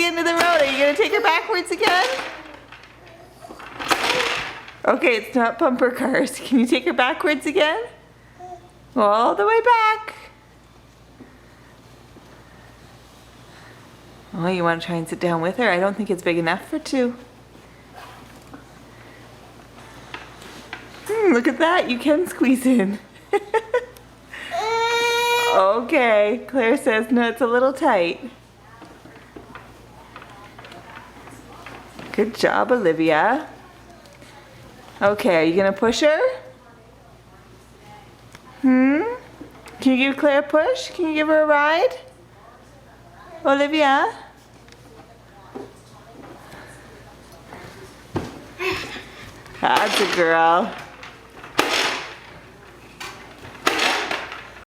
end of the road. Are you going to take her backwards again? Okay, it's not bumper cars. Can you take her backwards again? All the way back. Oh, you want to try and sit down with her? I don't think it's big enough for two. Look at that. You can squeeze in. Okay, Claire says no, it's a little tight. Good job, Olivia. Okay, are you gonna push her? Can you give Claire a push? Can you give her a ride? Olivia? That's a girl.